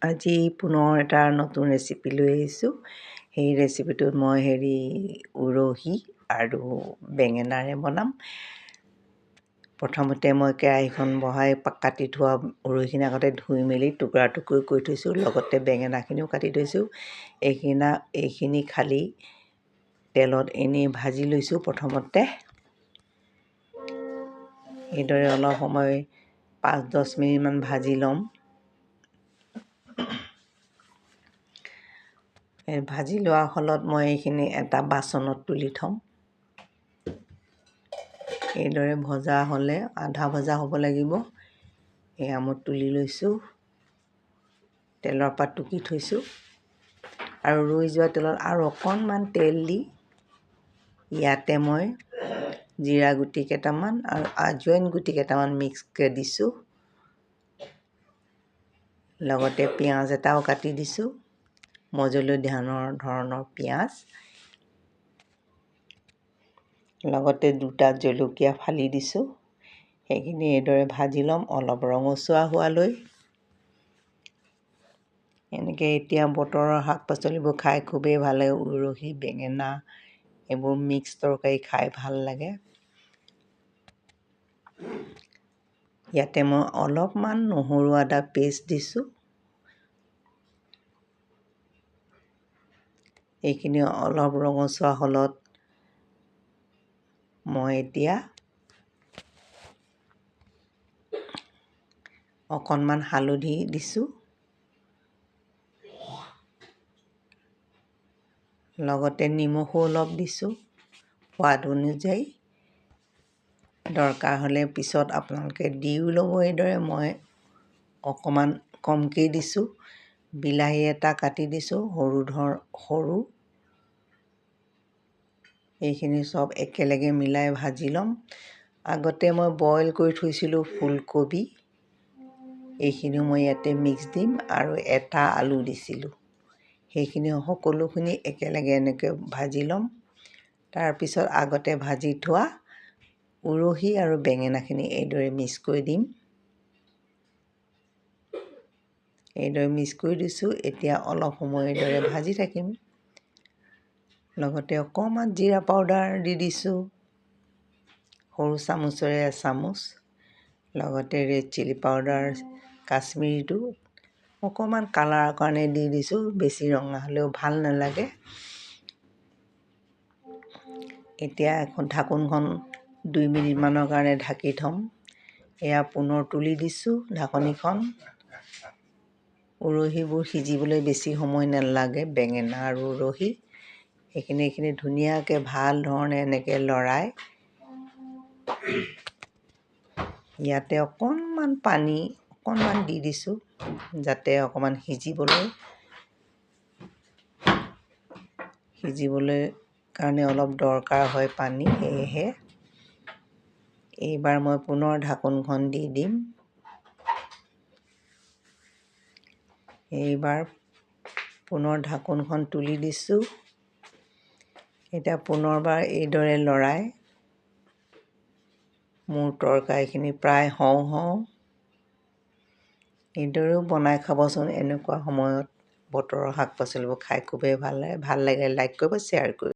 আজি পুনৰ এটা নতুন ৰেচিপি লৈ আহিছোঁ। সেই ৰেচিপিটোত মই উৰহি আৰু বেঙেনাৰে বনাম। প্ৰথমতে মই কেৰাহীখন বহাই কাটি থোৱা উৰহিখিনি আগতে ধুই মেলি টুকুৰা টুকুৰি কৰি থৈছোঁ, লগতে বেঙেনাখিনিও কাটি থৈছোঁ। এইখিনি খালি তেলত এনেই ভাজি লৈছোঁ। প্ৰথমতে এইদৰে অলপ সময় 5-10 মিনিটমান ভাজি ল'ম। ভাজি লোৱাৰ ফলত মই এইখিনি এটা বাচনত তুলি থ'ম। এইদৰে ভজা হ'লে আধা ভজা হ'ব লাগিব। এয়া মই তুলি লৈছোঁ, তেলৰ পৰা টুকি থৈছোঁ আৰু ৰৈ যোৱা তেলত আৰু অকণমান তেল দি ইয়াতে মই জিৰা গুটি কেইটামান আৰু আজৱাইন গুটি কেইটামান মিক্সকৈ দিছোঁ। লগতে পিঁয়াজ এটাও কাটি দিছোঁ, মজলীয়া ধৰণৰ পিঁয়াজ। লগতে 2টা জলকীয়া ফালি দিছোঁ। সেইখিনি এইদৰে ভাজি ল'ম অলপ ৰঙচুৱা হোৱালৈ। এনেকৈ এতিয়া বতৰৰ শাক পাচলিবোৰ খাই খুবেই ভাল লাগে। উৰহি, বেঙেনা এইবোৰ মিক্স তৰকাৰী খাই ভাল লাগে। ইয়াতে মই অলপমান নহৰু আদা পেষ্ট দিছোঁ। এইখিনি অলপ ৰঙচুৱা হ'লত মই এতিয়া অকণমান হালধি দিছোঁ, লগতে নিমখো অলপ দিছোঁ সোৱাদ অনুযায়ী। দৰকাৰ হ'লে পিছত আপোনালোকে দিও ল'ব। এইদৰে মই অকণমান কমকৈ দিছোঁ। বিলাহী এটা কাটি দিছোঁ সৰু। এইখিনি চব একেলগে মিলাই ভাজি ল'ম। আগতে মই বইল কৰি থৈছিলোঁ ফুলকবি, এইখিনিও মই ইয়াতে মিক্স দিম আৰু এটা আলু দিছিলোঁ। সেইখিনি সকলোখিনি একেলগে এনেকৈ ভাজি ল'ম। তাৰপিছত আগতে ভাজি থোৱা উৰহি আৰু বেঙেনাখিনি এইদৰে মিক্স কৰি দিম। এইদৰে মিক্স কৰি দিছোঁ। এতিয়া অলপ সময় এইদৰে ভাজি থাকিম। লগতে অকণমান জিৰা পাউডাৰ দি দিছোঁ, সৰু চামুচেৰে এচামুচ। লগতে ৰেড চিলি পাউডাৰ কাশ্মীৰীটো অকণমান কালাৰৰ কাৰণে দি দিছোঁ, বেছি ৰঙা হ'লেও ভাল নালাগে। এতিয়া এখন ঢাকোনখন 2 মিনিটমানৰ কাৰণে ঢাকি থ'ম। এয়া পুনৰ তুলি দিছোঁ ঢাকনিখন। উৰহিবোৰ সিজিবলৈ বেছি সময় নালাগে, বেঙেনা আৰু উৰহি। এইখিনি ধুনীয়াকৈ ভাল ধৰণে এনেকৈ লৰাই ইয়াতে অকণমান পানী দি দিছোঁ, যাতে অকণমান সিজিবলৈ কাৰণে অলপ দৰকাৰ হয় পানী। সেয়েহে এইবাৰ মই পুনৰ ঢাকোনখন দি দিম। এইবাৰ পুনৰ ঢাকোনখন তুলি দিছোঁ। এতিয়া পুনৰবাৰ এইদৰে লৰাই মোৰ তৰকাৰীখিনি প্ৰায় হওঁ। এইদৰেও বনাই খাবচোন। এনেকুৱা সময়ত বতৰৰ শাক পাচলিবোৰ খাই খুবেই ভাল লাগে। ভাল লাগিলে লাইক কৰিব, শ্বেয়াৰ কৰিব।